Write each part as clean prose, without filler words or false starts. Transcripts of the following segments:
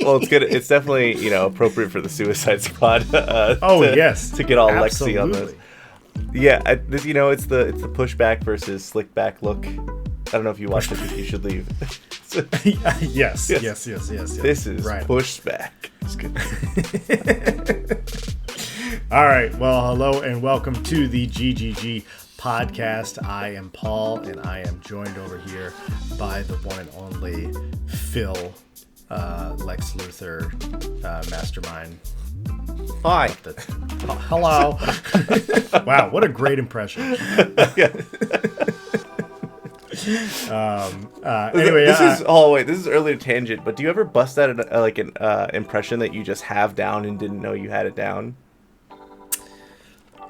Well, it's definitely appropriate for the Suicide Squad. Yes, to get all absolutely. Lexi on this. Yeah, it's the pushback versus slick back look. I don't know if you watched it, but you should leave. Yes. This is right. pushback. All right. Well, hello and welcome to the GGG podcast. I am Paul, and I am joined over here by the one and only Phil, Lex Luthor, Mastermind. Hi. Hello. Wow, what a great impression. Anyway, this is earlier tangent, but do you ever bust out an impression that you just have down and didn't know you had it down?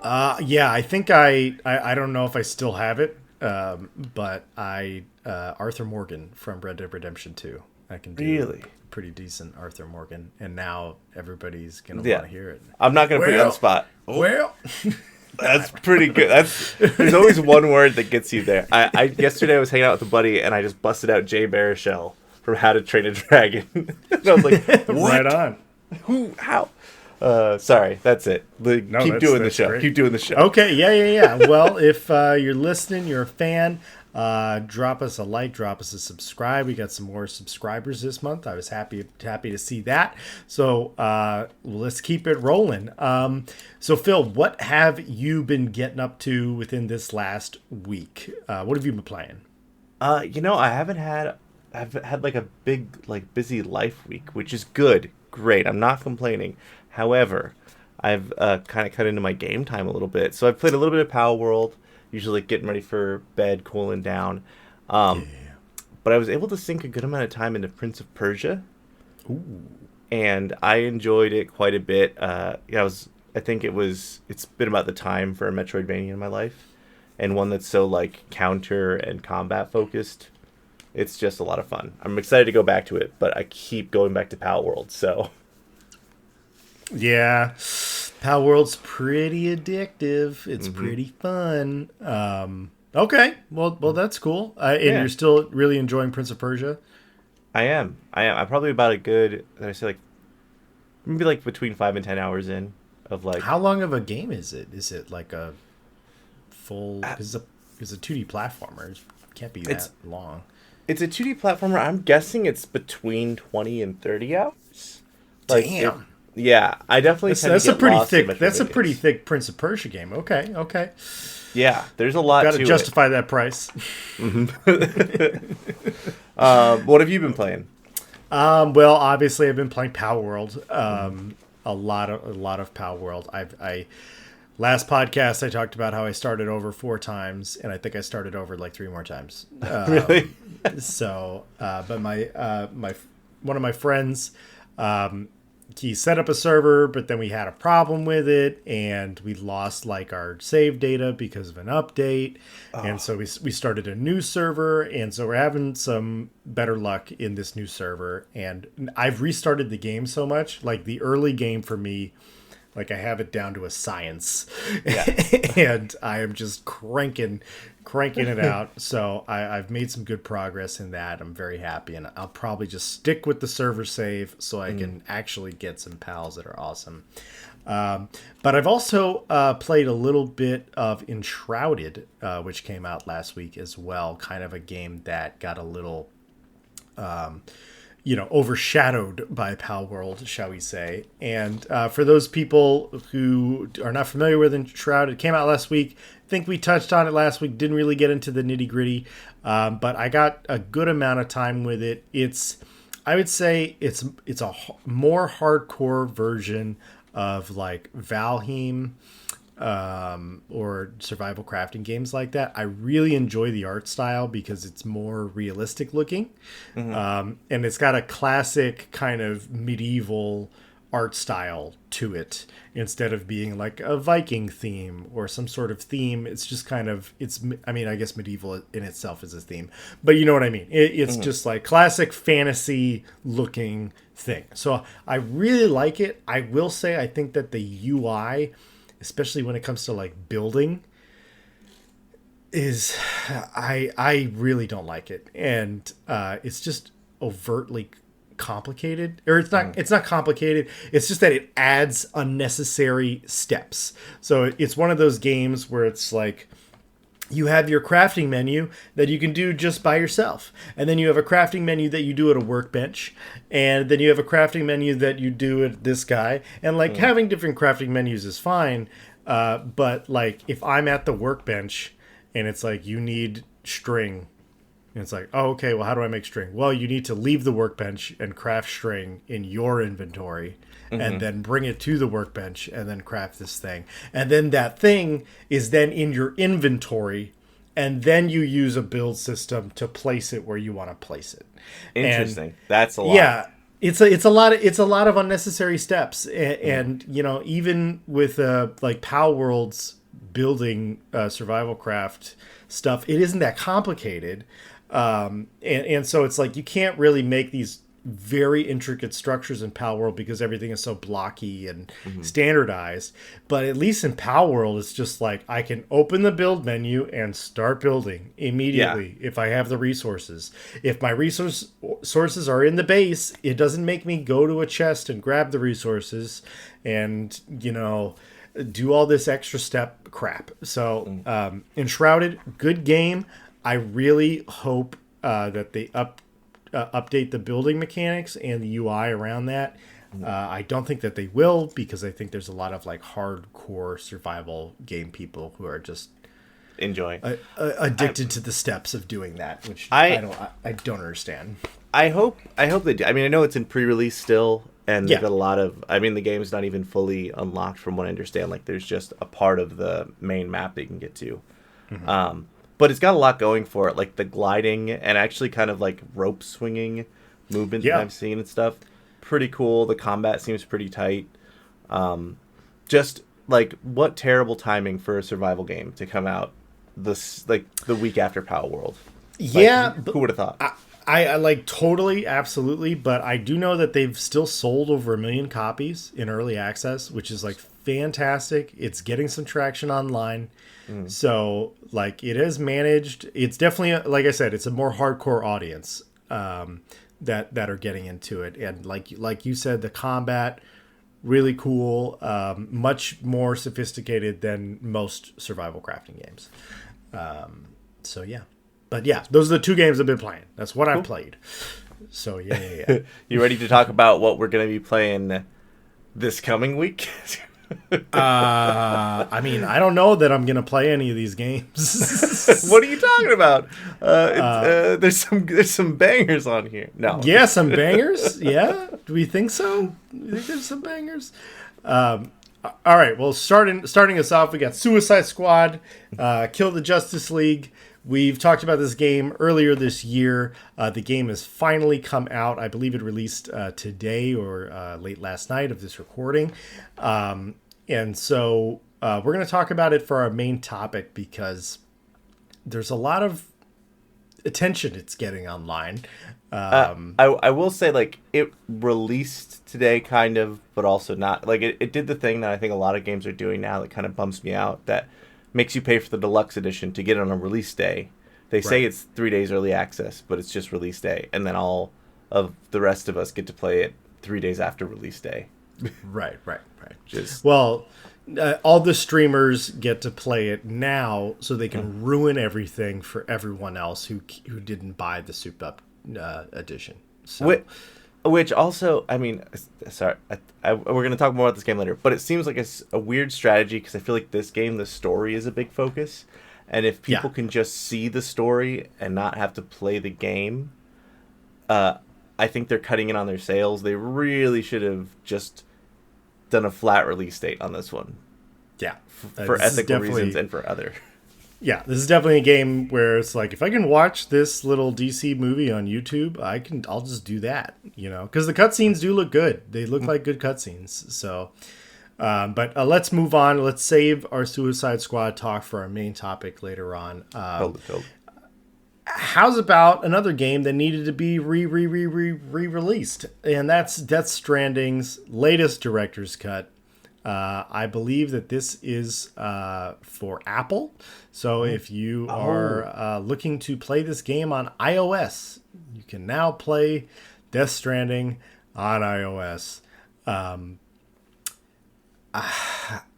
Yeah, I think I don't know if I still have it, but Arthur Morgan from Red Dead Redemption 2. I can do really pretty decent Arthur Morgan, and now everybody's gonna want to hear it. I'm not gonna put you on the spot. Well, that's pretty good. There's always one word that gets you there. Yesterday I was hanging out with a buddy and I just busted out Jay Baruchel from How to Train a Dragon. And I was like, what? Right on. Who? How? Sorry, that's it. Keep doing the show. Great. Keep doing the show. Okay, yeah. Well, if you're listening, you're a fan, drop us a like, drop us a subscribe. We got some more subscribers this month. I was happy to see that. So let's keep it rolling. So Phil, what have you been getting up to within this last week? What have you been playing? I've had like a big busy life week, which is good. Great. I'm not complaining. However, I've kind of cut into my game time a little bit. So I've played a little bit of Power World, usually getting ready for bed, cooling down. But I was able to sink a good amount of time into Prince of Persia. Ooh. And I enjoyed it quite a bit. It's been about the time for a Metroidvania in my life. And one that's so like counter and combat focused. It's just a lot of fun. I'm excited to go back to it, but I keep going back to Power World, so... Yeah, Power World's pretty addictive. It's pretty fun. Okay, well, that's cool. And you're still really enjoying Prince of Persia? I am. I'm probably about a good, maybe like between 5 and 10 hours in of like... How long of a game is it? Is it like a full... It's a 2D platformer. It can't be that long. It's a 2D platformer. I'm guessing it's between 20 and 30 hours. Damn. Yeah, I definitely that's a pretty thick Prince of Persia game. Okay. Yeah, there's a lot to it. Got to justify that price. What have you been playing? Well, obviously I've been playing Power World. A lot of Power World. Last podcast I talked about how I started over 4 times, and I think I started over like 3 more times. Really? So, but my one of my friends, he set up a server, but then we had a problem with it, and we lost like our save data because of an update. And so we started a new server, and so we're having some better luck in this new server. And I've restarted the game so much, like the early game for me, like I have it down to a science. Yeah. And I am just cranking it out. So I've made some good progress in that. I'm very happy, and I'll probably just stick with the server save so I can actually get some pals that are awesome. But I've also played a little bit of Enshrouded, which came out last week as well. Kind of a game that got a little overshadowed by Power World, shall we say. And for those people who are not familiar with Enshrouded, it came out last week. I think we touched on it last week, didn't really get into the nitty gritty, but I got a good amount of time with it. I would say it's a more hardcore version of like Valheim or survival crafting games like that. I really enjoy the art style because it's more realistic looking. And it's got a classic kind of medieval art style to it instead of being like a Viking theme or some sort of theme. It's just kind of, I guess medieval in itself is a theme, but you know what I mean? It's just like classic fantasy looking thing. So I really like it. I will say, I think that the UI, especially when it comes to like building, is I really don't like it. And it's just overtly complicated, or it's not complicated. It's just that it adds unnecessary steps. So it's one of those games where it's like, you have your crafting menu that you can do just by yourself. And then you have a crafting menu that you do at a workbench. And then you have a crafting menu that you do at this guy. And like having different crafting menus is fine. But like if I'm at the workbench and it's like, you need string. And it's like, oh, okay, well, how do I make string? Well, you need to leave the workbench and craft string in your inventory. And then bring it to the workbench and then craft this thing. And then that thing is then in your inventory, and then you use a build system to place it where you want to place it. Interesting. And, that's a lot. Yeah. It's a lot of unnecessary steps. And you know, even with like Pal World's building survival craft stuff, it isn't that complicated. And so it's like, you can't really make these very intricate structures in Pal World because everything is so blocky and standardized. But at least in Pal World, it's just like, I can open the build menu and start building immediately if I have the resources. If my sources are in the base, it doesn't make me go to a chest and grab the resources and, you know, do all this extra step crap. So Enshrouded, good game. I really hope that they update the building mechanics and the UI around that. I don't think that they will, because I think there's a lot of like hardcore survival game people who are just addicted to the steps of doing that, which I don't understand. I hope they do. I mean, I know it's in pre-release still, and they've got a lot of. I mean, the game's not even fully unlocked, from what I understand. Like, there's just a part of the main map that you can get to. But it's got a lot going for it, like the gliding and actually kind of like rope swinging movement that I've seen and stuff. Pretty cool. The combat seems pretty tight. Just like, what terrible timing for a survival game to come out this like the week after Power World. Yeah, like, who would have thought? I like totally, absolutely, but I do know that they've still sold over 1 million copies in early access, which is like fantastic. It's getting some traction online. So like, it has managed. It's definitely, like I said, it's a more hardcore audience that are getting into it. And like you said, the combat, really cool, much more sophisticated than most survival crafting games. So yeah. But yeah, those are the 2 games I've been playing. That's what I've played. So yeah. You ready to talk about what we're going to be playing this coming week? I mean, I don't know that I'm gonna play any of these games. What are you talking about? There's some bangers on here. No. Yeah, some bangers. Yeah, do we think so? You think there's some bangers? All right. Well, starting us off, we got Suicide Squad, Kill the Justice League. We've talked about this game earlier this year. The game has finally come out. I believe it released today or late last night of this recording. And so we're going to talk about it for our main topic, because there's a lot of attention it's getting online. I will say, like, it released today, kind of, but also not. Like, it did the thing that I think a lot of games are doing now that kind of bumps me out, that makes you pay for the deluxe edition to get it on a release day. They say it's 3 days early access, but it's just release day, and then all of the rest of us get to play it 3 days after release day. Right. Just well, all the streamers get to play it now, so they can ruin everything for everyone else who didn't buy the souped up edition. So. Which also, I mean, sorry, we're going to talk more about this game later, but it seems like it's a weird strategy, because I feel like this game, the story is a big focus, and if people can just see the story and not have to play the game, I think they're cutting in on their sales. They really should have just done a flat release date on this one. Yeah. For ethical reasons and for other. Yeah, this is definitely a game where it's like, if I can watch this little DC movie on YouTube, I'll just do that, you know, because the cutscenes do look good. They look like good cutscenes. So, but let's move on. Let's save our Suicide Squad talk for our main topic later on. Totally. How's about another game that needed to be re-released? And that's Death Stranding's latest director's cut. I believe that this is for Apple. So if you are looking to play this game on iOS, you can now play Death Stranding on iOS.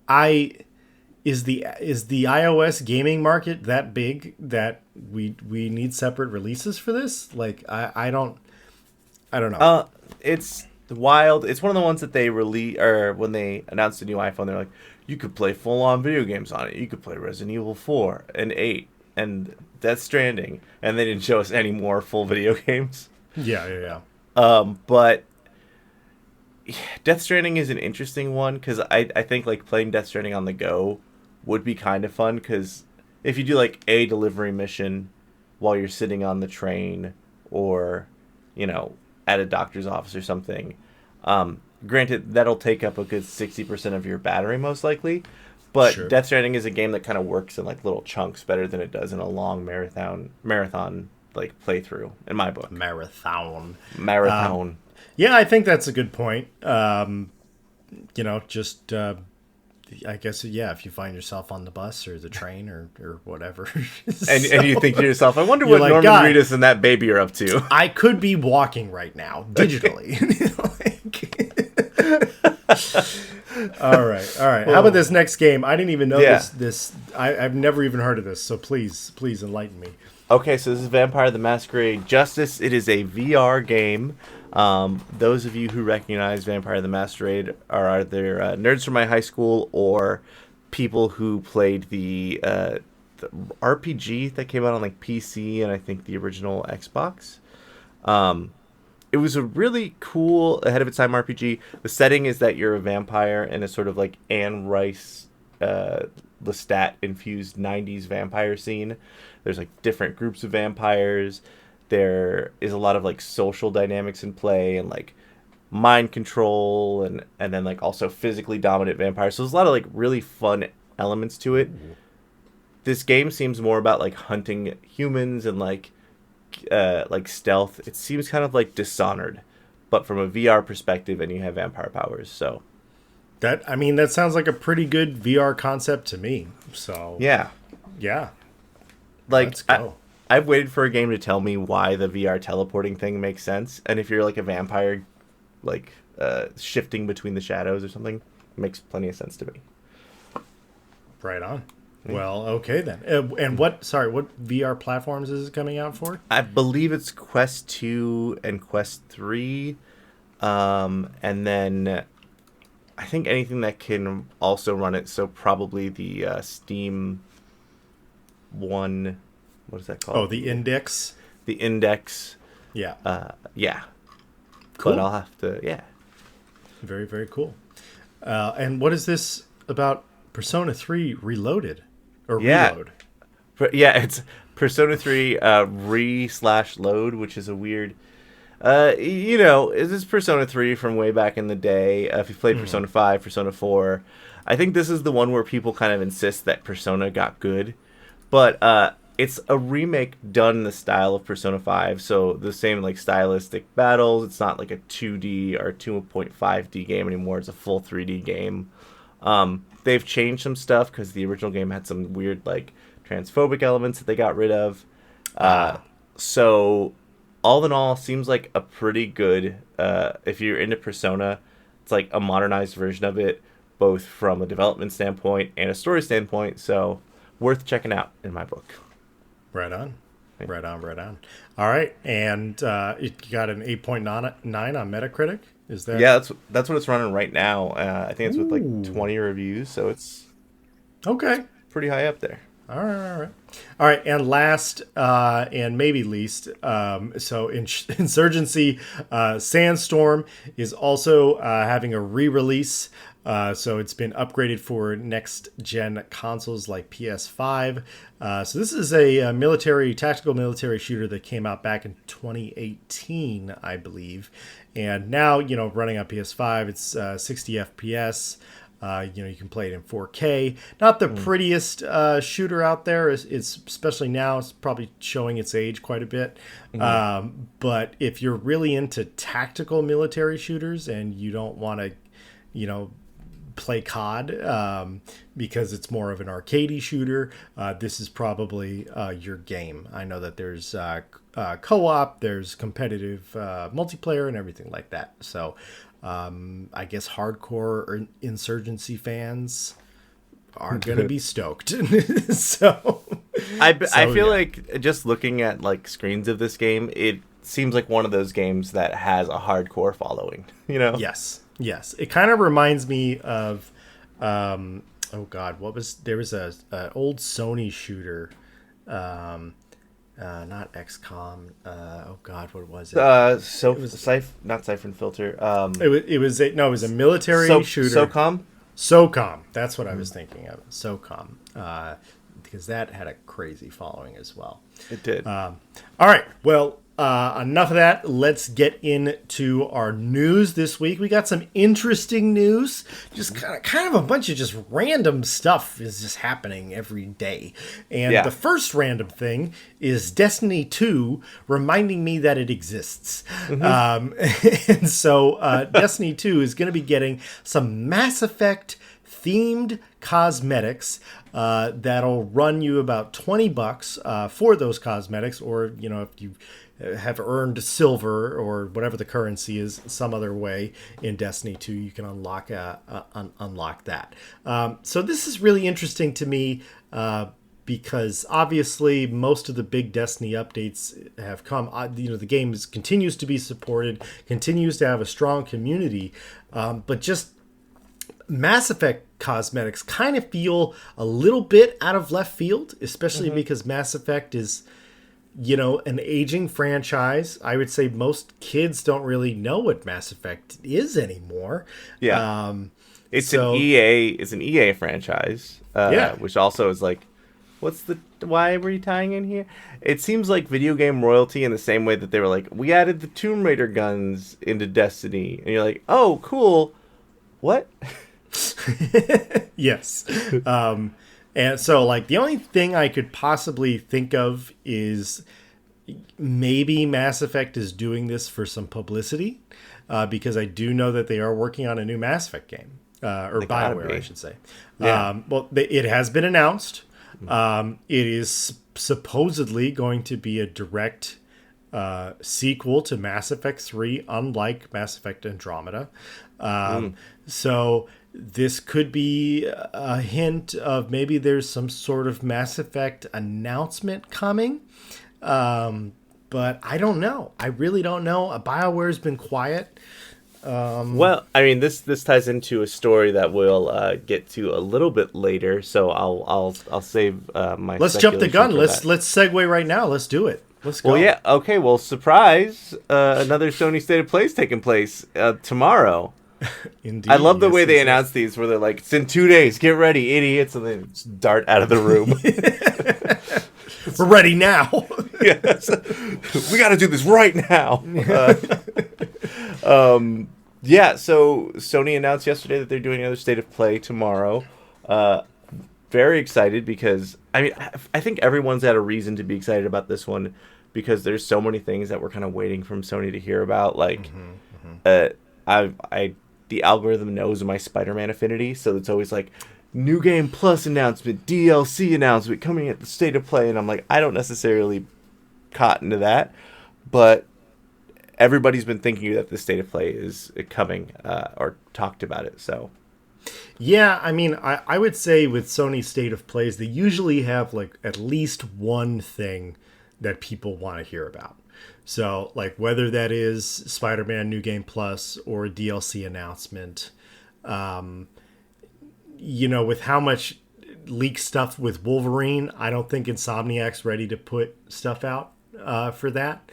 I is the iOS gaming market that big that we need separate releases for this? Like I don't know. It's wild. It's one of the ones that they release, or when they announced the new iPhone, they're like, you could play full on video games on it. You could play Resident Evil 4 and 8 and Death Stranding, and they didn't show us any more full video games. Yeah. But Death Stranding is an interesting one because I think like playing Death Stranding on the go would be kind of fun, because if you do like a delivery mission while you're sitting on the train or, you know, at a doctor's office or something, granted that'll take up a good 60% of your battery most likely, but sure. Death Stranding is a game that kind of works in like little chunks better than it does in a long marathon like playthrough in my book. Marathon. Yeah, I think that's a good point. Just I guess, yeah, if you find yourself on the bus or the train or whatever. and you think to yourself, I wonder what like, Norman Reedus and that baby are up to. I could be walking right now, digitally. All right. How about this next game? I didn't even know this. I've never even heard of this, so please enlighten me. Okay, so this is Vampire the Masquerade Justice. It is a VR game. Those of you who recognize Vampire the Masquerade are either nerds from my high school or people who played the RPG that came out on like PC and I think the original Xbox. It was a really cool, ahead of its time RPG. The setting is that you're a vampire in a sort of like Anne Rice Lestat infused 90s vampire scene. There's like different groups of vampires. There is a lot of like social dynamics in play and like mind control and then like also physically dominant vampires. So there's a lot of like really fun elements to it. This game seems more about like hunting humans and like stealth. It seems kind of like Dishonored, but from a VR perspective, and you have vampire powers. So that sounds like a pretty good VR concept to me. So yeah. Like let's go. I've waited for a game to tell me why the VR teleporting thing makes sense. And if you're like a vampire, like shifting between the shadows or something, it makes plenty of sense to me. Right on. Yeah. Well, okay then. And what VR platforms is it coming out for? I believe it's Quest 2 and Quest 3. And then I think anything that can also run it. So probably the Steam one. What is that called? Oh, the Index. The Index. Yeah. Yeah. Cool. But I'll have to. Yeah. Very, very cool. And what is this about? Persona 3 Reloaded or Reload? Yeah, it's Persona 3 re/load, which is a weird. Is this Persona 3 from way back in the day? If you played Persona 5, Persona 4, I think this is the one where people kind of insist that Persona got good, but it's a remake done in the style of Persona 5, so the same like stylistic battles. It's not like a 2D or 2.5D game anymore. It's a full 3D game. They've changed some stuff because the original game had some weird like transphobic elements that they got rid of. So all in all, seems like a pretty good, if you're into Persona, it's like a modernized version of it, both from a development standpoint and a story standpoint, so worth checking out in my book. Right on. Right on. All right, and it got an 8.9 on Metacritic. Is that? Yeah, that's what it's running right now. I think it's with like 20 reviews, so it's okay, pretty high up there. All right. And last and maybe least, so Insurgency Sandstorm is also having a re-release. So it's been upgraded for next-gen consoles like PS5. So this is a tactical military shooter that came out back in 2018, I believe. And now, running on PS5, it's 60 FPS. You can play it in 4K. Not the prettiest shooter out there. It's especially now, it's probably showing its age quite a bit. But if you're really into tactical military shooters and you don't want to, play COD because it's more of an arcadey shooter, this is probably your game. I know that there's co-op, there's competitive multiplayer and everything like that. So I guess hardcore or Insurgency fans are going to be stoked. so I feel like just looking at like screens of this game, it seems like one of those games that has a hardcore following, you know? Yes. It kind of reminds me of, there was a old Sony shooter, not XCOM. What was it? Not Siphon Filter. It was a military shooter. SOCOM. That's what I was thinking of. SOCOM. Because that had a crazy following as well. It did. All right. Well, enough of that. Let's get into our news this week. We got some interesting news. Just kind of a bunch of just random stuff is just happening every day. And the first random thing is Destiny 2 reminding me that it exists. And so Destiny 2 is going to be getting some Mass Effect themed cosmetics that'll run you about $20 for those cosmetics, or if you have earned silver or whatever the currency is some other way in Destiny 2, you can unlock that. So this is really interesting to me because obviously most of the big Destiny updates have come. The game continues to be supported, continues to have a strong community, but just Mass Effect cosmetics kind of feel a little bit out of left field, especially because Mass Effect is, an aging franchise. I would say most kids don't really know what Mass Effect is anymore. Yeah. It's an EA franchise, which also is like, why were you tying in here? It seems like video game royalty in the same way that they were like, we added the Tomb Raider guns into Destiny. And you're like, oh, cool. What? Yes. And so, like, the only thing I could possibly think of is maybe Mass Effect is doing this for some publicity, because I do know that they are working on a new Mass Effect game, or BioWare, I should say. Yeah. It has been announced. It is supposedly going to be a direct sequel to Mass Effect 3, unlike Mass Effect Andromeda. So this could be a hint of maybe there's some sort of Mass Effect announcement coming. But I don't know. I really don't know. BioWare's been quiet. Well, I mean, this ties into a story that we'll get to a little bit later. So I'll save my. Let's jump the gun. Let's segue right now. Let's do it. Let's go. Well, yeah. Okay. Well, surprise! Another Sony State of Play's taking place tomorrow. Indeed. I love the way they announce these, where they're like, "It's in 2 days. Get ready, idiots!" And then just dart out of the room. We're ready now. Yes. We got to do this right now. So Sony announced yesterday that they're doing another State of Play tomorrow. Very excited because, I think everyone's had a reason to be excited about this one because there's so many things that we're kind of waiting from Sony to hear about. Like, the algorithm knows my Spider-Man affinity, so it's always like, New Game Plus announcement, DLC announcement coming at the State of Play, and I'm like, I don't necessarily cotton to that, but everybody's been thinking that the State of Play is coming, or talked about it, so. Yeah, I would say with Sony State of Plays, they usually have like at least one thing that people want to hear about. So, like, whether that is Spider-Man New Game Plus or a DLC announcement, with how much leaked stuff with Wolverine, I don't think Insomniac's ready to put stuff out for that.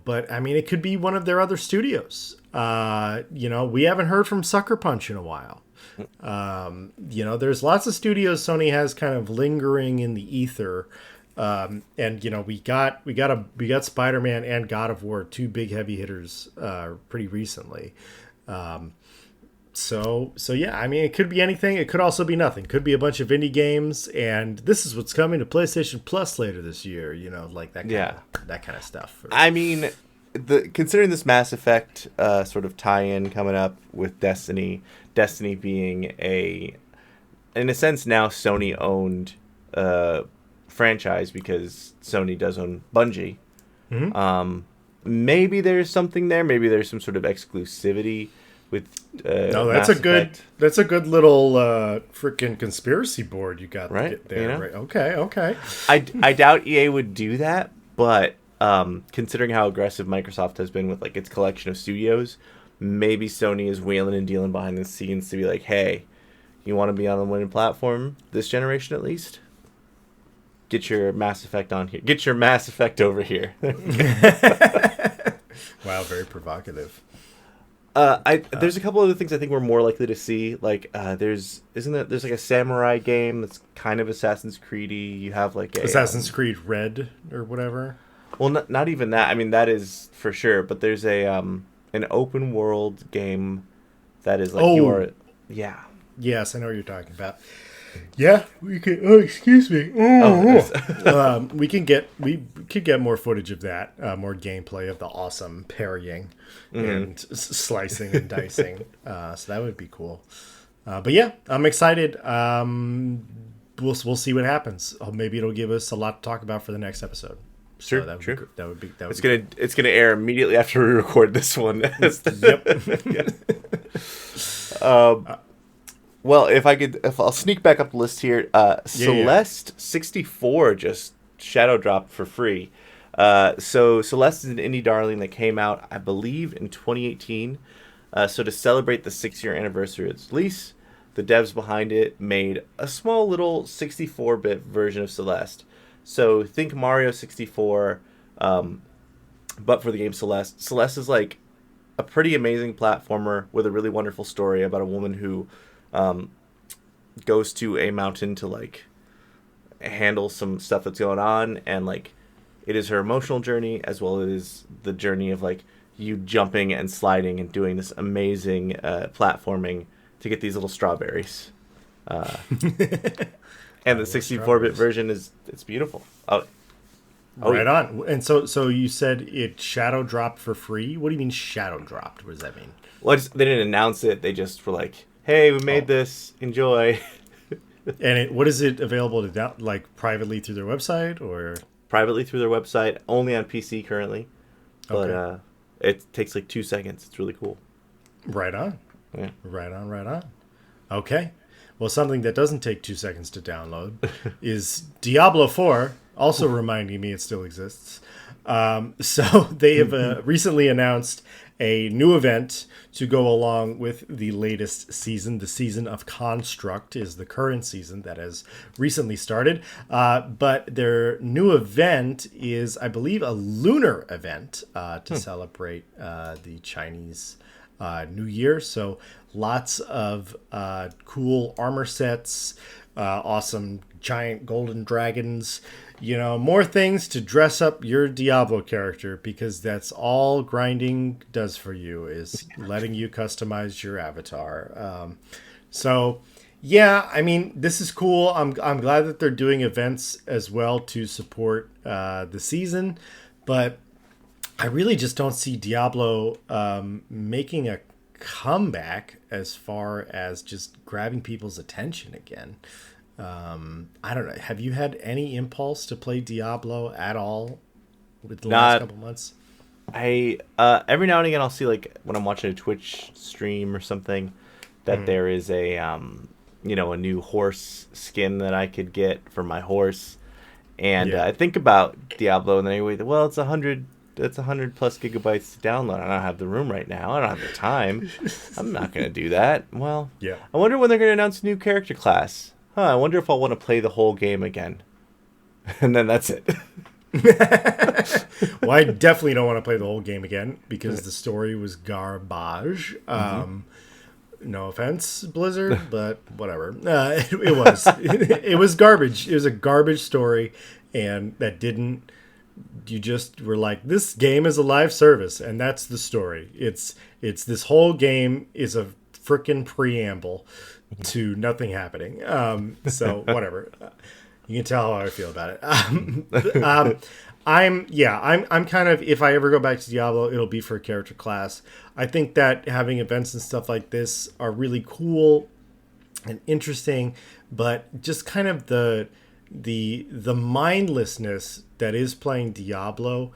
But it could be one of their other studios. We haven't heard from Sucker Punch in a while. There's lots of studios Sony has kind of lingering in the ether. We got Spider-Man and God of War, two big heavy hitters, pretty recently. It could be anything. It could also be nothing. Could be a bunch of indie games, and this is what's coming to PlayStation Plus later this year. That kind of stuff. considering this Mass Effect sort of tie-in coming up with Destiny being in a sense now Sony owned franchise because Sony does own Bungie. Maybe there's something there. Maybe there's some sort of exclusivity with. No, Mass Effect. That's a good little freaking conspiracy board you got Right, there. you know? Right? Okay. I doubt EA would do that, but considering how aggressive Microsoft has been with like its collection of studios, maybe Sony is wheeling and dealing behind the scenes to be like, hey, you want to be on the winning platform this generation at least? Get your Mass Effect on here. Get your Mass Effect over here. Wow, very provocative. There's a couple other things I think we're more likely to see. Like, there's like a samurai game that's kind of Assassin's Creedy. You have like Assassin's Creed Red or whatever. Well, not even that. I mean, that is for sure. But there's an open world game that is like yeah. Yes, I know what you're talking about. Yeah, we could. Oh, excuse me. We could get more footage of that, more gameplay of the awesome parrying and slicing and dicing. So that would be cool. But yeah, I'm excited. We'll see what happens. Oh, maybe it'll give us a lot to talk about for the next episode. Sure, so sure. That would be. It's gonna air immediately after we record this one. Yep. Well, if I'll sneak back up the list here. Celest 64 just shadow dropped for free. So Celeste is an indie darling that came out, I believe, in 2018. So to celebrate the 6-year anniversary of its release, the devs behind it made a small little 64-bit version of Celeste. So think Mario 64, but for the game Celeste. Celeste is like a pretty amazing platformer with a really wonderful story about a woman who goes to a mountain to like handle some stuff that's going on, and like it is her emotional journey as well as the journey of like you jumping and sliding and doing this amazing platforming to get these little strawberries. And the 64-bit version it's beautiful. Right on. And so you said it shadow dropped for free. What do you mean shadow dropped? What does that mean? Well, they didn't announce it. They just were like, hey, we made this. Enjoy. And what is it available to like privately through their website or? Privately through their website, only on PC currently. But it takes like 2 seconds. It's really cool. Right on. Yeah. Right on. Okay. Well, something that doesn't take 2 seconds to download is Diablo IV, also reminding me it still exists. So they have recently announced a new event to go along with the latest season. The season of Construct is the current season that has recently started. But their new event is, I believe, a lunar event to celebrate the Chinese New Year. So lots of cool armor sets, awesome giant golden dragons, more things to dress up your Diablo character, because that's all grinding does for you, is letting you customize your avatar. So yeah, I mean, this is cool. I'm glad that they're doing events as well to support the season, but I really just don't see Diablo making a comeback as far as just grabbing people's attention again. I don't know. Have you had any impulse to play Diablo at all with the last couple months? I every now and again I'll see, like when I'm watching a Twitch stream or something, that there is a a new horse skin that I could get for my horse, and I think about Diablo and then I wait. Well, it's 100. That's 100 plus gigabytes to download. I don't have the room right now. I don't have the time. I'm not going to do that. Well, yeah. I wonder when they're going to announce a new character class. I wonder if I'll want to play the whole game again. And then that's it. Well, I definitely don't want to play the whole game again because the story was garbage. No offense, Blizzard, but whatever. It was. It was garbage. It was a garbage story, and that didn't... You just were like, this game is a live service, and that's the story. It's this whole game is a frickin' preamble to nothing happening. So whatever. You can tell how I feel about it. I'm kind of, if I ever go back to Diablo, it'll be for a character class. I think that having events and stuff like this are really cool and interesting, but just kind of the mindlessness that is playing Diablo.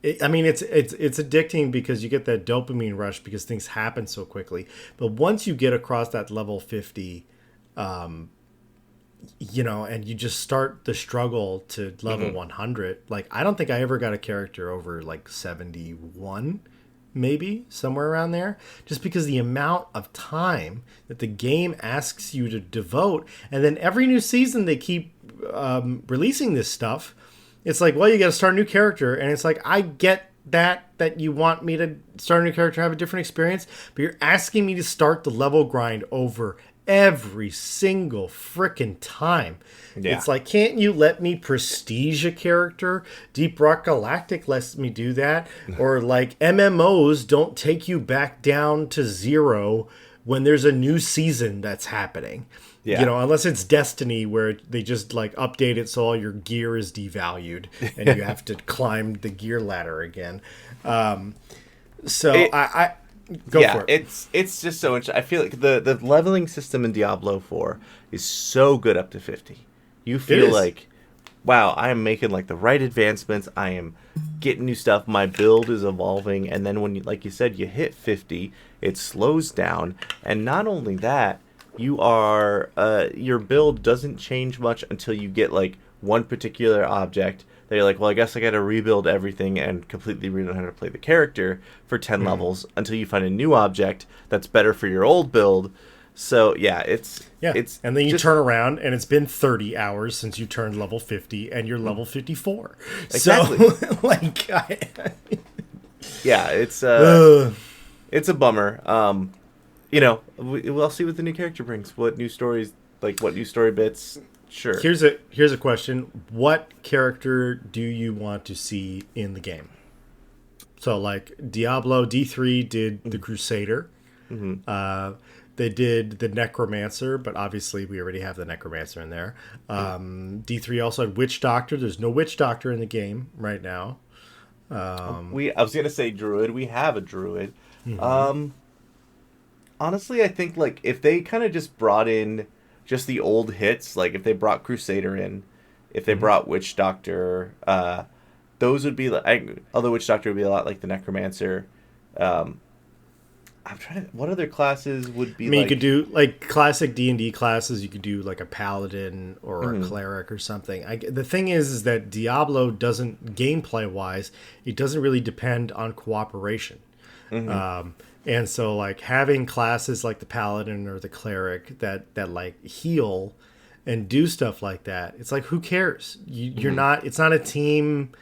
It's addicting because you get that dopamine rush because things happen so quickly. But once you get across that level 50, and you just start the struggle to level 100. Like, I don't think I ever got a character over like 71, maybe somewhere around there, just because the amount of time that the game asks you to devote. And then every new season they keep releasing this stuff. It's like, well, you got to start a new character, and it's like, I get that you want me to start a new character, have a different experience, but you're asking me to start the level grind over every single frickin' time. Yeah. It's like, can't you let me prestige a character? Deep Rock Galactic lets me do that. Or like MMOs don't take you back down to 0 when there's a new season that's happening. Yeah. Unless it's Destiny, where they just like update it so all your gear is devalued and you have to climb the gear ladder again. I go for it. It's just so interesting. I feel like the leveling system in Diablo 4 is so good up to 50. You feel like, wow, I am making like the right advancements. I am getting new stuff. My build is evolving. And then when you, like you said, you hit 50, it slows down. And not only that, you are your build doesn't change much until you get like one particular object that you're like, well, I guess I got to rebuild everything and completely relearn how to play the character for 10 levels until you find a new object that's better for your old build. So it's and then you turn around and it's been 30 hours since you turned level 50 and you're level 54. Exactly. So like, it's a bummer. We'll see what the new character brings. What new stories, like what new story bits. Sure. Here's a question. What character do you want to see in the game? So like Diablo D3 did the Crusader. They did the Necromancer, but obviously we already have the Necromancer in there. D3 also had Witch Doctor. There's no Witch Doctor in the game right now. I was gonna say Druid. We have a Druid. Honestly, I think like if they kind of just brought in just the old hits, like if they brought Crusader in, if they brought Witch Doctor, those would be like, although Witch Doctor would be a lot like the Necromancer. I'm trying to, what other classes would be? You could do like classic D&D classes. You could do like a paladin or a cleric or something. The thing is that Diablo doesn't, gameplay wise, it doesn't really depend on cooperation. And so like having classes like the paladin or the cleric that like heal and do stuff like that, it's like, who cares? You're not, it's not a team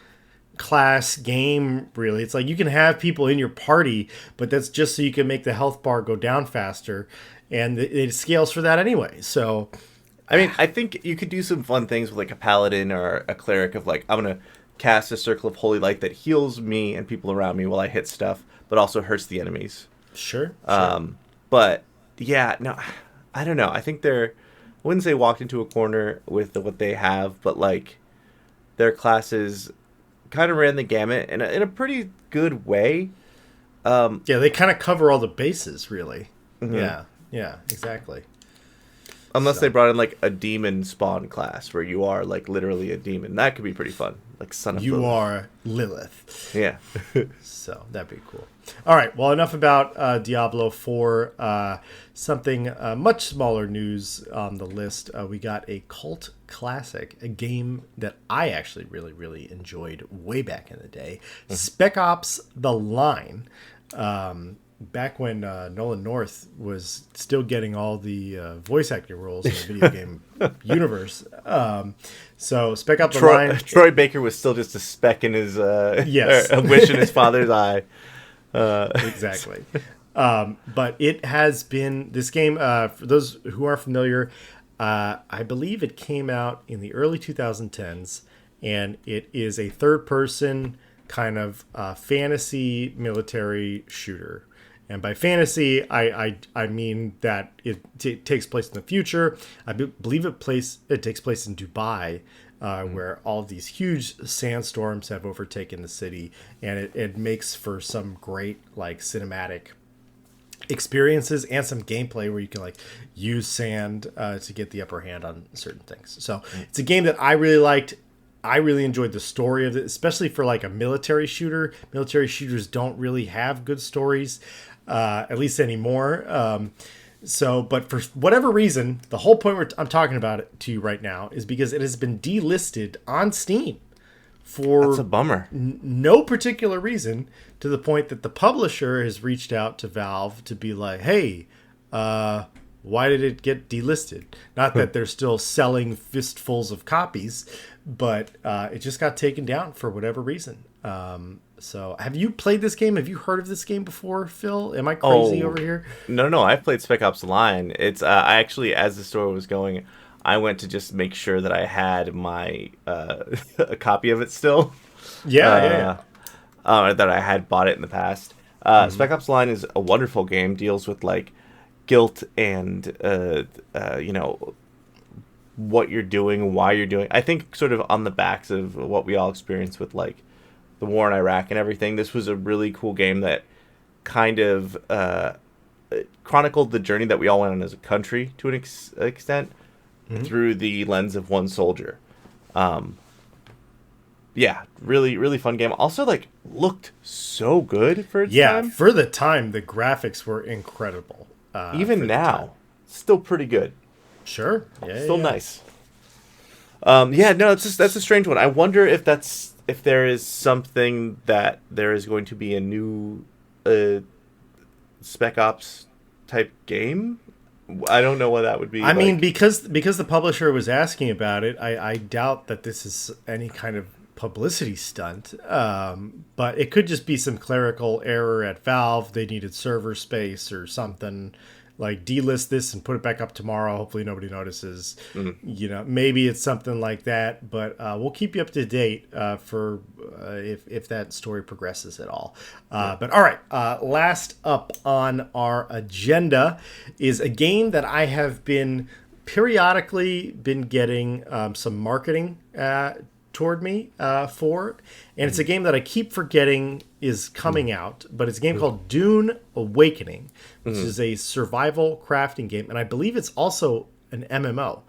class game really. It's like you can have people in your party, but that's just so you can make the health bar go down faster, and it scales for that anyway. So I mean, I think you could do some fun things with like a paladin or a cleric of like, I'm gonna cast a circle of holy light that heals me and people around me while I hit stuff, but also hurts the enemies. Sure. But yeah, no, I don't know. I think I wouldn't say walked into a corner with what they have, but like their classes kind of ran the gamut in a pretty good way. They kind of cover all the bases, really. Yeah, exactly. Unless they brought in like a demon spawn class where you are like literally a demon. That could be pretty fun. Like son of you Lilith. are Lilith. Yeah. So that'd be cool. All right. Well, enough about Diablo 4. Something much smaller news on the list. We got a cult classic, a game that I actually really, really enjoyed way back in the day. Spec Ops: The Line. Back when Nolan North was still getting all the voice acting roles in the video game universe. So Spec Ops: The Line. Troy Baker was still just a speck in his yes, a wish in his father's eye. Exactly. But it has been this game. For those who are familiar, I believe it came out in the early 2010s, and it is a third-person kind of fantasy military shooter. And by fantasy, I mean that it takes place in the future. I believe it takes place in Dubai. where all of these huge sandstorms have overtaken the city, and it makes for some great like cinematic experiences and some gameplay where you can like use sand to get the upper hand on certain things. So it's a game that I really liked. I really enjoyed the story of it, especially for like a military shooter. Military shooters don't really have good stories, at least anymore. But for whatever reason, the whole point I'm talking about it to you right now is because it has been delisted on Steam for That's a bummer. No particular reason, to the point that the publisher has reached out to Valve to be like, hey, why did it get delisted? Not that they're still selling fistfuls of copies, but it just got taken down for whatever reason. So have you played this game? Have you heard of this game before, Phil? Am I crazy over here? No. I've played Spec Ops The Line. It's I actually, as the story was going, I went to just make sure that I had my a copy of it still. Yeah. That I had bought it in the past. Spec Ops The Line is a wonderful game. Deals with like guilt and what you're doing, why you're doing. I think sort of on the backs of what we all experienced with like the war in Iraq and everything. This was a really cool game that kind of chronicled the journey that we all went on as a country to an extent through the lens of one soldier. Really, really fun game. Also, like, looked so good for its time. Yeah, for the time, the graphics were incredible. Even now, still pretty good. Sure. Still nice. That's a strange one. I wonder if there is something that there is going to be a new Spec Ops type game. I don't know what that would be. I mean, because the publisher was asking about it, I doubt that this is any kind of publicity stunt. But it could just be some clerical error at Valve. They needed server space or something. Like, delist this and put it back up tomorrow. Hopefully nobody notices. Maybe it's something like that. But we'll keep you up to date for if that story progresses at all. But all right, last up on our agenda is a game that I have been periodically getting some marketing toward me for. And it's a game that I keep forgetting is coming out. But it's a game called Dune Awakening, which is a survival crafting game, and I believe it's also an MMO,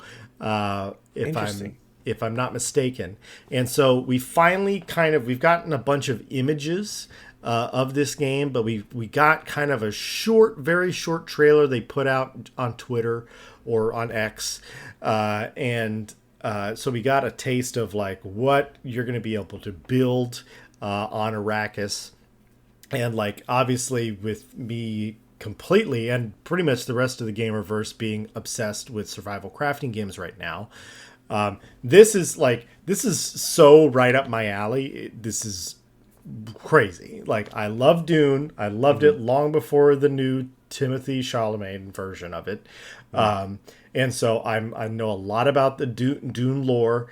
if I'm not mistaken. And so we finally we've gotten a bunch of images of this game, but we got kind of a very short trailer they put out on Twitter or on X, so we got a taste of like what you're going to be able to build on Arrakis, and like obviously with me completely and pretty much the rest of the gamerverse being obsessed with survival crafting games right now. This is so right up my alley. This is crazy. Like, I love Dune. I loved it long before the new Timothée Chalamet version of it. And so I know a lot about the Dune lore.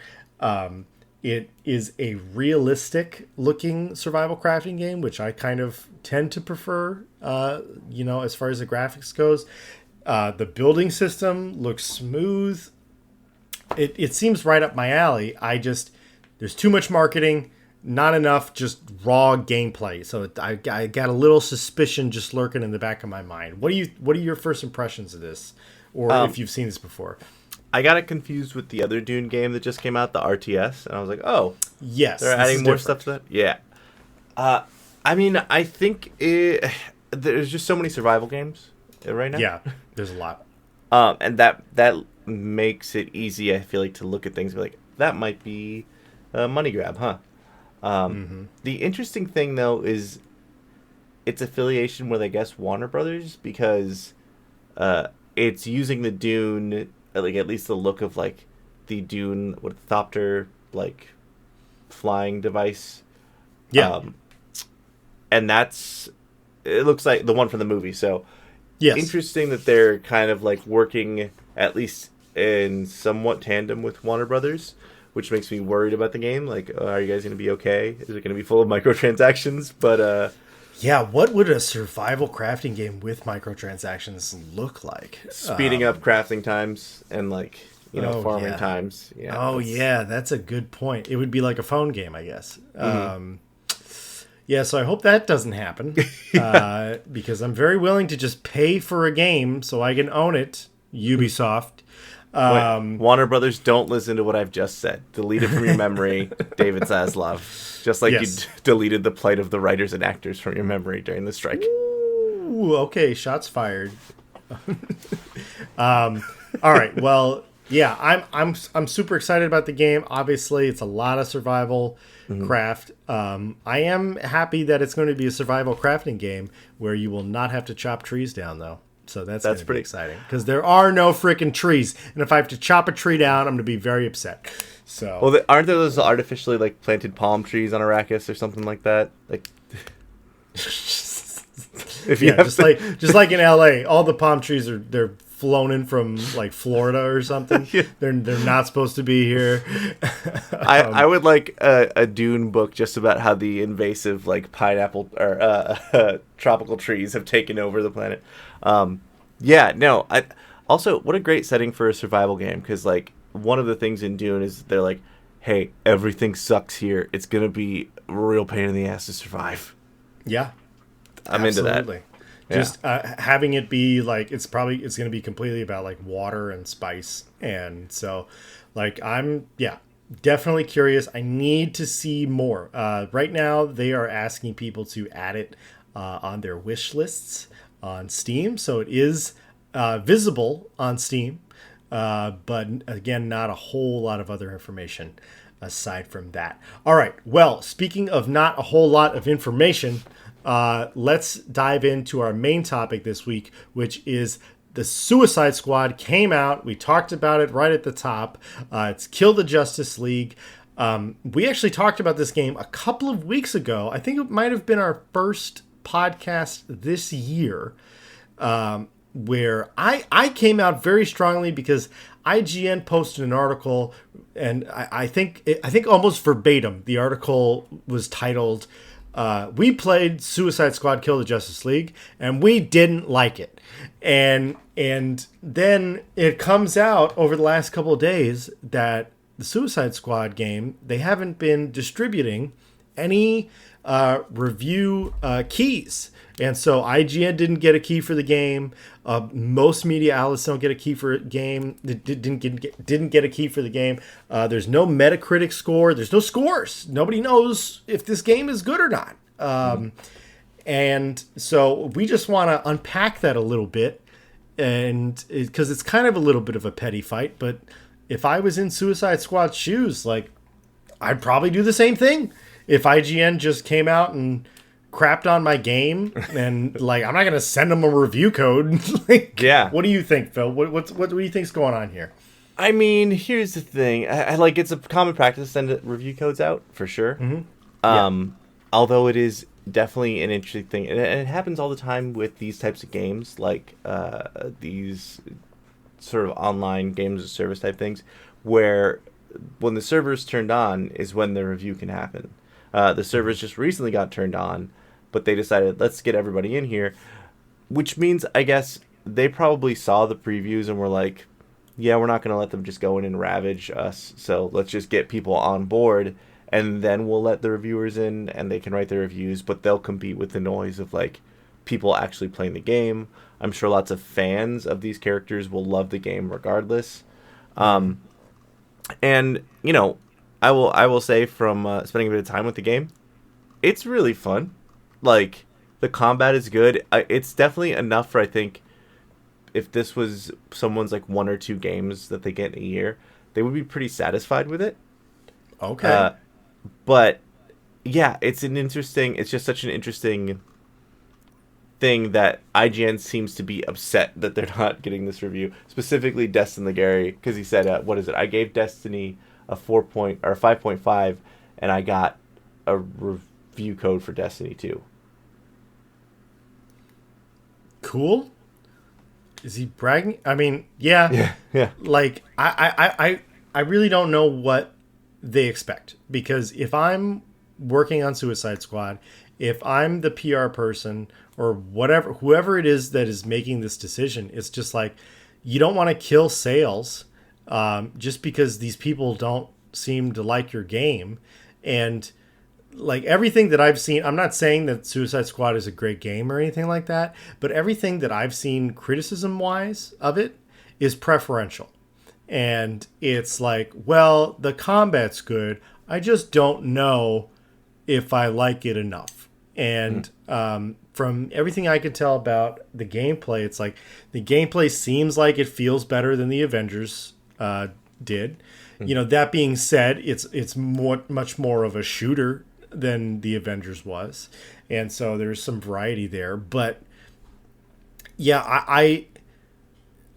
It is a realistic looking survival crafting game, which I kind of tend to prefer, as far as the graphics goes. The building system looks smooth. It seems right up my alley. There's too much marketing, not enough just raw gameplay. So I got a little suspicion just lurking in the back of my mind. What are your first impressions of this? Or if you've seen this before? I got it confused with the other Dune game that just came out, the RTS, and I was like, oh, yes, they're adding more stuff to that? Yeah. I mean, I think there's just so many survival games right now. Yeah, there's a lot. And that makes it easy, I feel like, to look at things and be like, that might be a money grab, huh? The interesting thing, though, is its affiliation with, I guess, Warner Brothers, because it's using the Dune, like at least the look of like the Dune with the Thopter like flying device. Yeah. And it looks like the one from the movie. So yes. Interesting that they're kind of like working at least in somewhat tandem with Warner Brothers, which makes me worried about the game. Like, are you guys going to be okay? Is it going to be full of microtransactions? But yeah, what would a survival crafting game with microtransactions look like? Speeding up crafting times and like farming times. Yeah. Oh, yeah, that's a good point. It would be like a phone game, I guess. Yeah, so I hope that doesn't happen because I'm very willing to just pay for a game so I can own it, Ubisoft. Warner Brothers, don't listen to what I've just said. Delete it from your memory, David Zaslav. Just like you deleted the plight of the writers and actors from your memory during the strike. Ooh, okay, shots fired. All right, well, yeah, I'm super excited about the game. Obviously, it's a lot of survival craft. I am happy that it's going to be a survival crafting game where you will not have to chop trees down, though. So that's pretty exciting because there are no freaking trees, and if I have to chop a tree down, I'm going to be very upset. So, well, aren't there those artificially like planted palm trees on Arrakis or something like that? Like, if you just like in LA, all the palm trees they're flown in from like Florida or something. They're not supposed to be here. I would like a Dune book just about how the invasive like pineapple or tropical trees have taken over the planet. Also, what a great setting for a survival game, because like one of the things in Dune is they're like, hey, everything sucks here. It's gonna be a real pain in the ass to survive. Yeah, I'm absolutely. into that. Just having it be like it's going to be completely about like water and spice, and so like I'm definitely curious. I need to see more. Right now they are asking people to add it on their wish lists on Steam, so it is visible on Steam, but again, not a whole lot of other information aside from that. All right, well, speaking of not a whole lot of information, let's dive into our main topic this week, which is the Suicide Squad came out. We talked about it right at the top. It's Kill the Justice League. We actually talked about this game a couple of weeks ago. I think it might have been our first podcast this year, where I came out very strongly because IGN posted an article, and I think almost verbatim, the article was titled, we played Suicide Squad Kill the Justice League, and we didn't like it. And then it comes out over the last couple of days that the Suicide Squad game, they haven't been distributing any review keys. And so IGN didn't get a key for the game. Most media outlets don't get a key for a game. Didn't get a key for the game. There's no Metacritic score. There's no scores. Nobody knows if this game is good or not. And so we just want to unpack that a little bit, and because it's kind of a little bit of a petty fight. But if I was in Suicide Squad's shoes, like I'd probably do the same thing. If IGN just came out and crapped on my game, and like I'm not gonna send them a review code. What do you think, Phil? What do you think's going on here? I mean, here's the thing. I like it's a common practice to send review codes out for sure. Although it is definitely an interesting thing, and it happens all the time with these types of games, like these sort of online games as a service type things, where when the server's turned on is when the review can happen. The servers just recently got turned on, but they decided, let's get everybody in here, which means, I guess, they probably saw the previews and were like, yeah, we're not going to let them just go in and ravage us, so let's just get people on board, and then we'll let the reviewers in, and they can write their reviews, but they'll compete with the noise of, like, people actually playing the game. I'm sure lots of fans of these characters will love the game regardless. And, you know, I will say from spending a bit of time with the game, it's really fun. Like, the combat is good. It's definitely enough for, I think, if this was someone's like 1 or 2 games that they get in a year, they would be pretty satisfied with it. Okay. But yeah, it's just such an interesting thing that IGN seems to be upset that they're not getting this review. Specifically, Destin Legary, because he said, what is it? I gave Destiny a 5.5, and I got a review code for Destiny 2. Cool. Is he bragging? I mean, yeah. Like, I really don't know what they expect, because if I'm working on Suicide Squad, if I'm the PR person or whatever, whoever it is that is making this decision, it's just like, you don't want to kill sales just because these people don't seem to like your game. And like everything that I've seen, I'm not saying that Suicide Squad is a great game or anything like that, but everything that I've seen criticism wise of it is preferential. And it's like, well, the combat's good. I just don't know if I like it enough. And from everything I could tell about the gameplay, it's like the gameplay seems like it feels better than the Avengers did. You know, that being said, it's much more of a shooter than the Avengers was, and so there's some variety there. But yeah,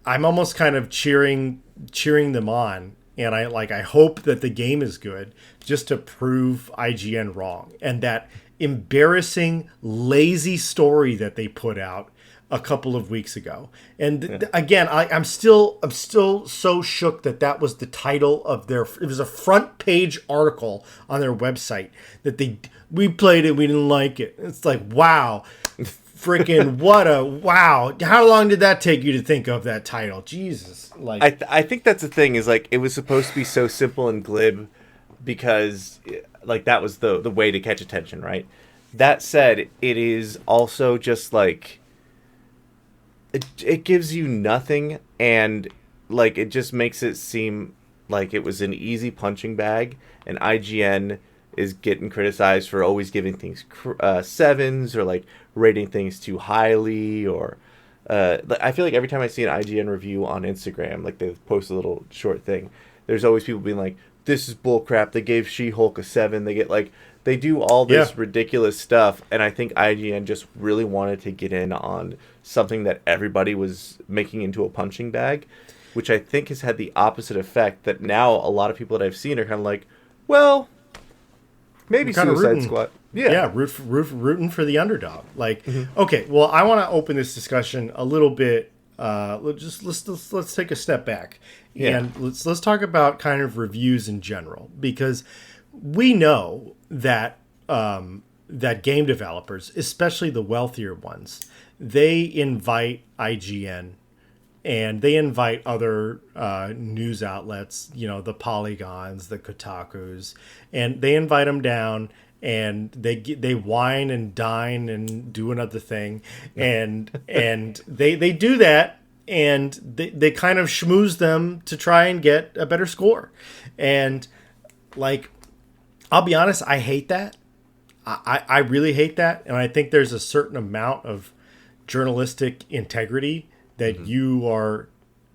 I'm almost kind of cheering them on, and I hope that the game is good just to prove IGN wrong, and that embarrassing lazy story that they put out a couple of weeks ago. And again, I'm still so shook that was the title of it was a front page article on their website that we played it, we didn't like it. It's like, wow, freaking wow. How long did that take you to think of that title? Jesus. Like, I think that's the thing, is like, it was supposed to be so simple and glib because like that was the way to catch attention, right? That said, it is also just like, it gives you nothing, and like it just makes it seem like it was an easy punching bag, and IGN is getting criticized for always giving things sevens, or like rating things too highly, or I feel like every time I see an IGN review on Instagram, like they post a little short thing, there's always people being like, this is bullcrap, they gave She-Hulk a 7, they do all this ridiculous stuff, and I think IGN just really wanted to get in on something that everybody was making into a punching bag, which I think has had the opposite effect, that now a lot of people that I've seen are kind of like, well, maybe Suicide Squad. Yeah, rooting for the underdog. Like, okay, well, I want to open this discussion a little bit. Let's take a step back, and let's talk about kind of reviews in general, because we know that that game developers, especially the wealthier ones, they invite IGN and they invite other news outlets, you know, the Polygons, the Kotakus, and they invite them down, and they wine and dine and do another thing, and they do that, and they kind of schmooze them to try and get a better score. And like, I'll be honest, I hate that. I really hate that, and I think there's a certain amount of journalistic integrity that you are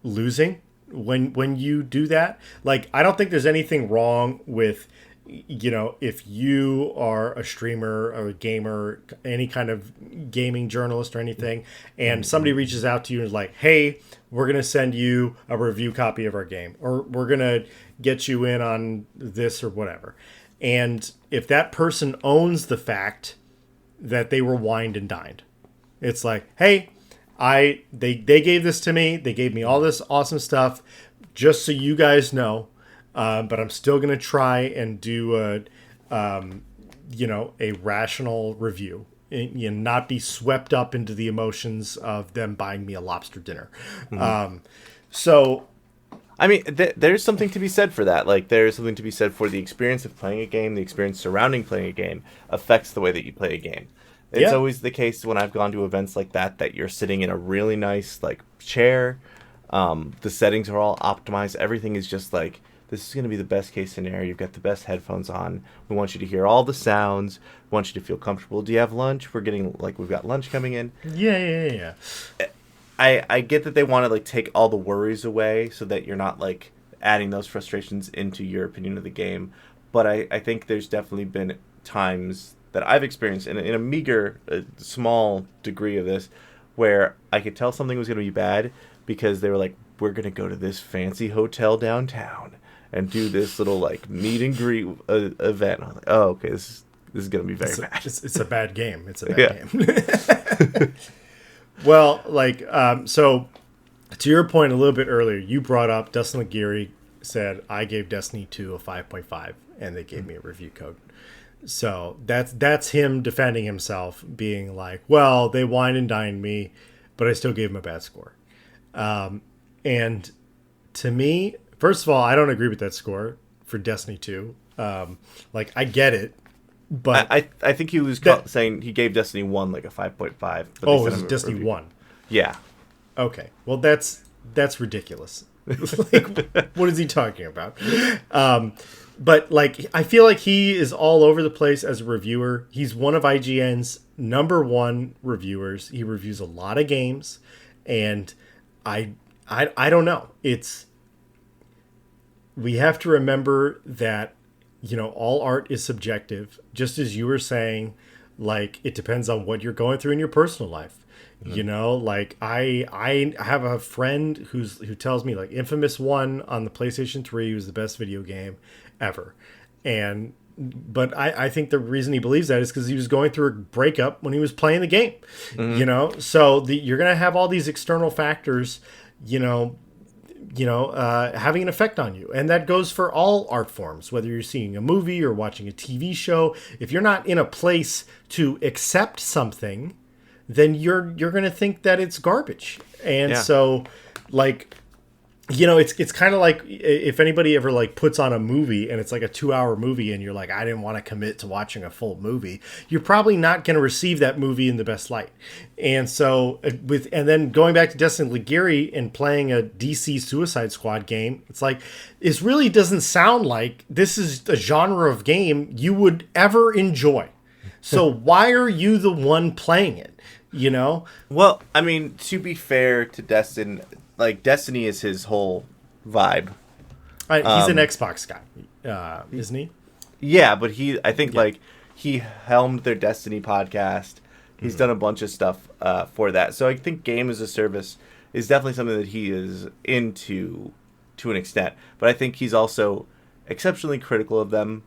losing when you do that. Like, I don't think there's anything wrong with, you know, if you are a streamer or a gamer, any kind of gaming journalist or anything, and somebody reaches out to you and is like, hey, we're going to send you a review copy of our game, or we're going to get you in on this or whatever. And if that person owns the fact that they were wined and dined, it's like, hey, they gave this to me. They gave me all this awesome stuff, just so you guys know. But I'm still gonna try and do a rational review, and not be swept up into the emotions of them buying me a lobster dinner. So, I mean, there's something to be said for that. Like, there's something to be said for the experience of playing a game. The experience surrounding playing a game affects the way that you play a game. It's always the case when I've gone to events like that you're sitting in a really nice, like, chair. The settings are all optimized. Everything is just like, this is going to be the best case scenario. You've got the best headphones on. We want you to hear all the sounds. We want you to feel comfortable. Do you have lunch? We've got lunch coming in. Yeah. I get that they want to, like, take all the worries away so that you're not, like, adding those frustrations into your opinion of the game. But I think there's definitely been times that I've experienced in a meager, small degree of this, where I could tell something was going to be bad because they were like, we're going to go to this fancy hotel downtown and do this little, like, meet and greet event. And I was like, oh, okay, this is going to be very bad. It's a bad game. It's a bad game. Well, like, so to your point a little bit earlier, you brought up Dustin Aguirre said, I gave Destiny 2 a 5.5, and they gave me a review code. So that's him defending himself, being like, well, they wine and dined me, but I still gave him a bad score. And to me, First of all, I don't agree with that score for Destiny 2. Like, I get it, but I think he was saying he gave Destiny 1 like a 5.5. But oh, it was Destiny 1. Yeah. Okay. Well, that's ridiculous. Like, what is he talking about? But like, I feel like he is all over the place as a reviewer. He's one of IGN's #1 reviewers. He reviews a lot of games, and I don't know. We have to remember that, you know, all art is subjective, just as you were saying. Like, it depends on what you're going through in your personal life. Mm-hmm. You know, like I have a friend who tells me like Infamous 1 on the PlayStation 3 was the best video game ever. But I think the reason he believes that is because he was going through a breakup when he was playing the game. Mm-hmm. You know, so you're going to have all these external factors, having an effect on you. And that goes for all art forms, whether you're seeing a movie or watching a TV show. If you're not in a place to accept something, then you're going to think that it's garbage. And so, like, you know, it's kind of like if anybody ever like puts on a movie and it's like a 2-hour movie and you're like, I didn't want to commit to watching a full movie, you're probably not going to receive that movie in the best light. And so and then going back to Destin Legary and playing a DC Suicide Squad game, it's like, it really doesn't sound like this is a genre of game you would ever enjoy. So why are you the one playing it? You know? Well, I mean, to be fair to Destin, like, Destiny is his whole vibe. He's an Xbox guy, isn't he? Yeah, but I think like he helmed their Destiny podcast. He's done a bunch of stuff for that. So I think game as a service is definitely something that he is into to an extent. But I think he's also exceptionally critical of them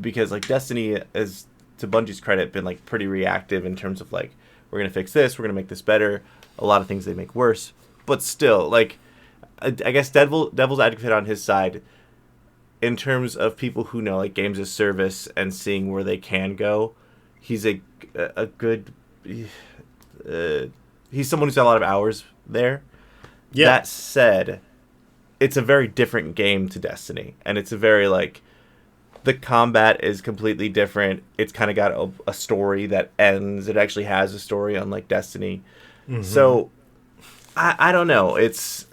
because like Destiny is, to Bungie's credit, been like pretty reactive in terms of like, we're going to fix this, we're going to make this better. A lot of things they make worse. But still, like, I guess devil's advocate on his side, in terms of people who know like games as service and seeing where they can go, he's a good. He's someone who's got a lot of hours there. Yeah. That said, it's a very different game to Destiny, and it's a very like, the combat is completely different. It's kind of got a story that ends. It actually has a story, unlike Destiny. Mm-hmm. So. I don't know. It's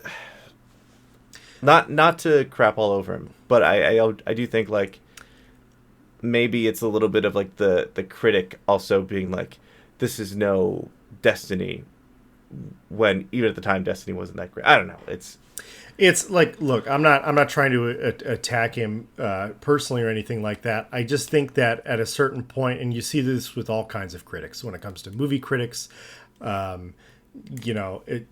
not to crap all over him, but I do think like maybe it's a little bit of like the critic also being like, this is no Destiny, when even at the time Destiny wasn't that great. I don't know. It's like, look, I'm not trying to attack him personally or anything like that. I just think that at a certain point, and you see this with all kinds of critics when it comes to movie critics.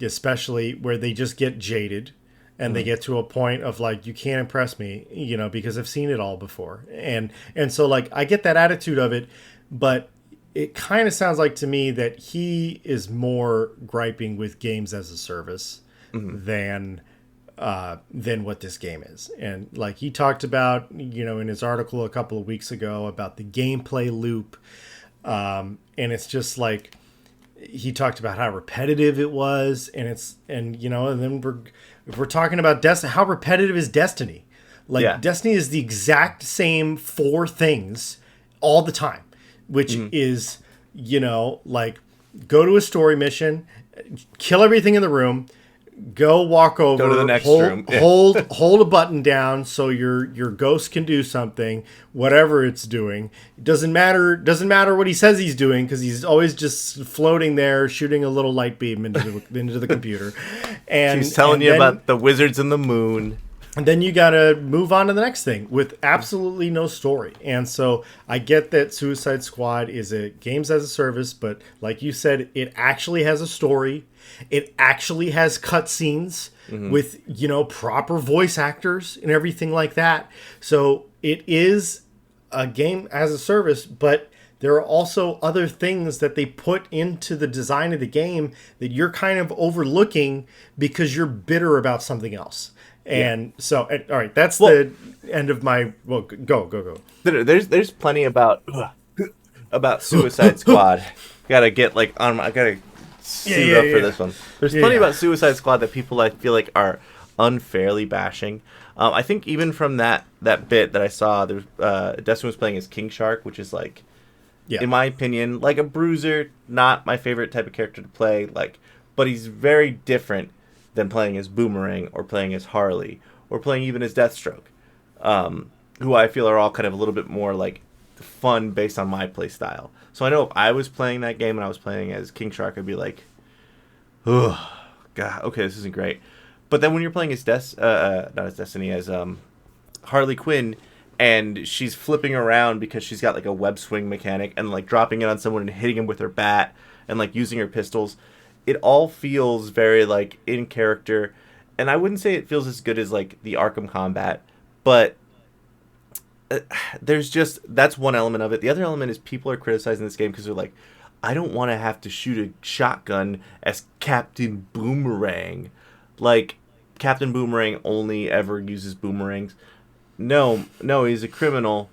Especially where they just get jaded and they get to a point of like, you can't impress me, because I've seen it all before. And so like, I get that attitude of it, but it kind of sounds like to me that he is more griping with games as a service than what this game is. And like he talked about, in his article a couple of weeks ago about the gameplay loop. And it's just like, he talked about how repetitive it was, and then we're talking about Destiny. How repetitive is Destiny? Like Destiny is the exact same 4 things all the time, which is, like, go to a story mission, kill everything in the room, go walk over, go to the next room. hold a button down so your ghost can do something, whatever it's doing. It doesn't matter what he says he's doing, because he's always just floating there shooting a little light beam into the computer. And he's telling you about the wizards and the moon. And then you got to move on to the next thing with absolutely no story. And so I get that Suicide Squad is a games as a service, but like you said, it actually has a story. It actually has cutscenes with, proper voice actors and everything like that. So it is a game as a service, but there are also other things that they put into the design of the game that you're kind of overlooking because you're bitter about something else. And so, all right, that's the end of my. Well, go. There's plenty about Suicide Squad. Gotta get like on. I gotta suit up for this one. There's plenty about Suicide Squad that people I feel like are unfairly bashing. I think even from that bit that I saw, there's Destiny was playing as King Shark, which is like, Yeah. in my opinion, like a bruiser, not my favorite type of character to play. Like, but he's very different than playing as Boomerang or playing as Harley or playing even as Deathstroke, who I feel are all kind of a little bit more like fun based on my play style. So I know if I was playing that game and I was playing as King Shark, I'd be like, oh god, okay, this isn't great. But then when you're playing as not as Destiny, as Harley Quinn, and she's flipping around because she's got like a web swing mechanic and like dropping it on someone and hitting him with her bat and like using her pistols, it all feels very like in character. And I wouldn't say it feels as good as like the Arkham combat, but there's just, that's one element of it. The other element is people are criticizing this game because they're like, I don't want to have to shoot a shotgun as Captain Boomerang. Like, Captain Boomerang only ever uses boomerangs. No, he's a criminal.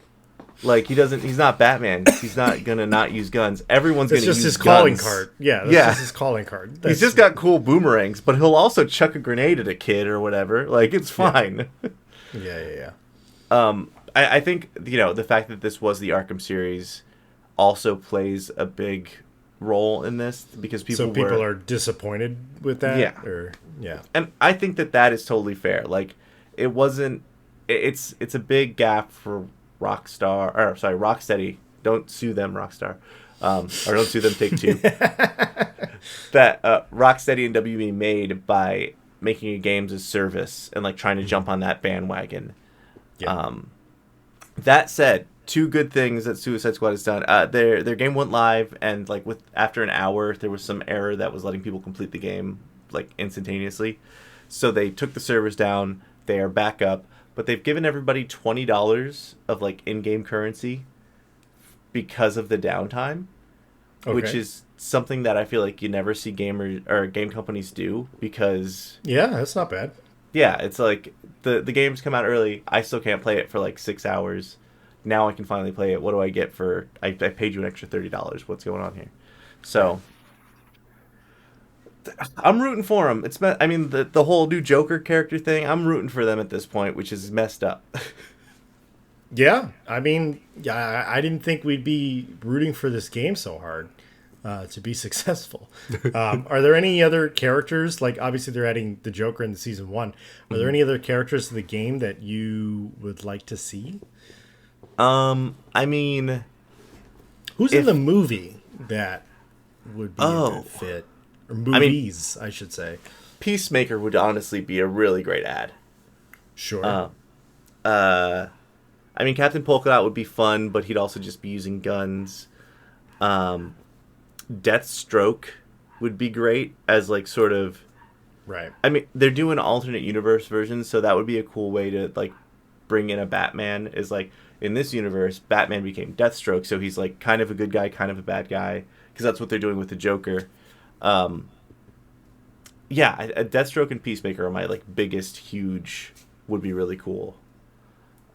Like, he's not Batman. He's not gonna not use guns. Everyone's gonna use guns. It's just his calling card. Yeah, that's just his calling card. He's just got cool boomerangs, but he'll also chuck a grenade at a kid or whatever. Like, it's fine. Yeah. I think, the fact that this was the Arkham series also plays a big role in this, because people are disappointed with that. Yeah. And I think that is totally fair. Like, it wasn't. It's a big gap for Rocksteady. Don't sue them, Rockstar, or don't sue them, Take-Two. That Rocksteady and WB made by making a games as service and like trying to jump on that bandwagon. Yeah. That said, two good things that Suicide Squad has done. Their game went live, and like after an hour, there was some error that was letting people complete the game like instantaneously. So they took the servers down. They are back up, but they've given everybody $20 of like in-game currency because of the downtime, which is something that I feel like you never see gamers or game companies do, because that's not bad. Yeah, it's like the games come out early. I still can't play it for like 6 hours. Now I can finally play it. What do I get for? I paid you an extra $30. What's going on here? So I'm rooting for them. The whole new Joker character thing, I'm rooting for them at this point, which is messed up. I didn't think we'd be rooting for this game so hard to be successful. Are there any other characters, like obviously they're adding the Joker in the season 1. Are there any other characters in the game that you would like to see? Who's in the movie that would be a good fit? Or movies, I should say. Peacemaker would honestly be a really great ad. Sure. Captain Polka Dot would be fun, but he'd also just be using guns. Deathstroke would be great as like sort of... Right. They're doing alternate universe versions, so that would be a cool way to like bring in a Batman. Is like, in this universe, Batman became Deathstroke, so he's like kind of a good guy, kind of a bad guy, because that's what they're doing with the Joker. Deathstroke and Peacemaker are my like biggest, huge, would be really cool.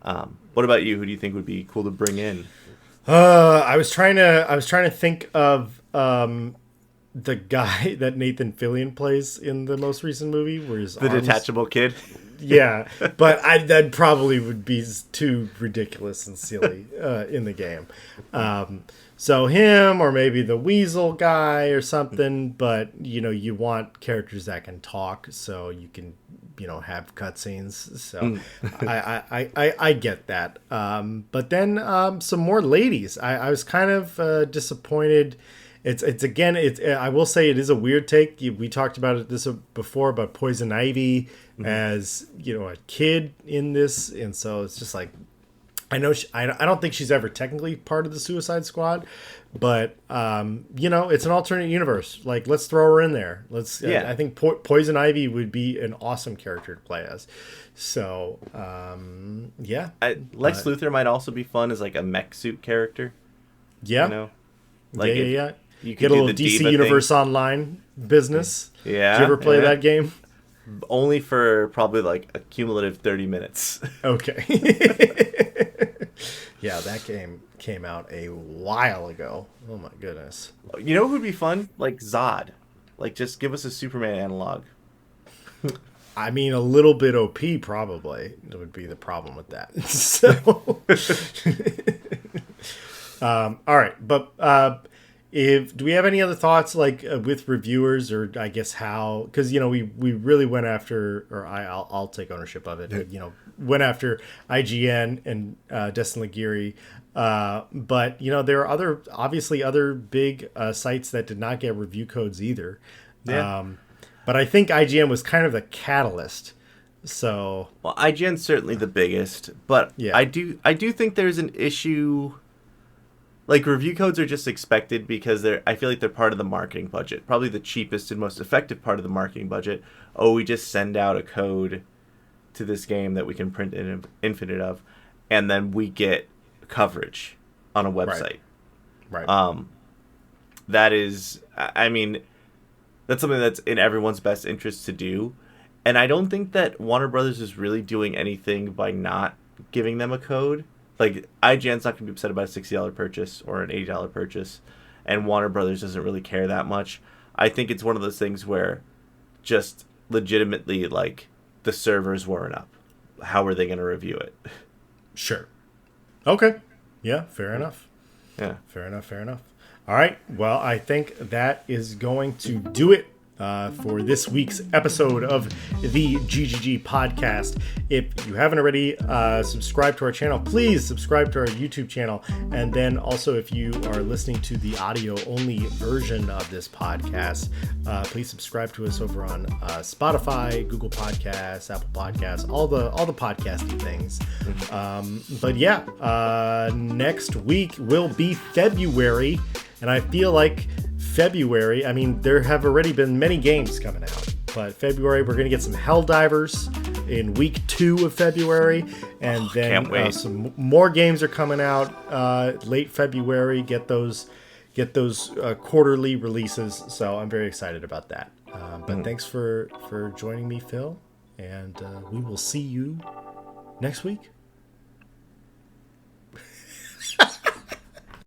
What about you? Who do you think would be cool to bring in? I was trying to think of the guy that Nathan Fillion plays in the most recent movie, where his arms... detachable kid. Yeah, but that probably would be too ridiculous and silly in the game. So him, or maybe the Weasel guy or something. But you want characters that can talk, so you can have cutscenes. So I get that. But then some more ladies. I was kind of disappointed. It's I will say it is a weird take. We talked about it before about Poison Ivy as a kid in this, and so it's just like, I know I don't think she's ever technically part of the Suicide Squad, but it's an alternate universe. Like, let's throw her in there. I think Poison Ivy would be an awesome character to play as. So Lex Luthor might also be fun as like a mech suit character. Yeah. You get a little DC Universe thing. Online business. Yeah. Did you ever play that game? Only for probably like a cumulative 30 minutes. Okay. Yeah, that game came out a while ago. Oh my goodness. You know who would be fun? Like Zod. Like, just give us a Superman analog. I mean, a little bit OP probably would be the problem with that. So, all right, but if do we have any other thoughts like with reviewers, or I guess how, because we really went after, or I'll take ownership of it. Went after IGN and Destin Legiri, but there are obviously other big sites that did not get review codes either. Yeah. But I think IGN was kind of the catalyst. So, well, IGN's certainly the biggest, but yeah. I do think there's an issue. Like, review codes are just expected because I feel like they're part of the marketing budget. Probably the cheapest and most effective part of the marketing budget. Oh, we just send out a code to this game that we can print an infinite of, and then we get coverage on a website. Right. That is, I mean, that's something that's in everyone's best interest to do. And I don't think that Warner Brothers is really doing anything by not giving them a code. Like, IGN's not going to be upset about a $60 purchase or an $80 purchase, and Warner Brothers doesn't really care that much. I think it's one of those things where just legitimately, like, the servers weren't up. How are they going to review it? Sure. Okay. Yeah, fair enough. Yeah. Fair enough. All right. Well, I think that is going to do it for this week's episode of the GGG podcast. If you haven't already subscribed to our channel, please subscribe to our YouTube channel. And then also, if you are listening to the audio only version of this podcast, please subscribe to us over on Spotify, Google Podcasts, Apple Podcasts, all the podcasty things. But yeah, next week will be February, and I feel like February, I mean, there have already been many games coming out, but February, we're going to get some Helldivers in week 2 of February, and then some more games are coming out late February. Get those quarterly releases, so I'm very excited about that. But thanks for joining me, Phil, and we will see you next week.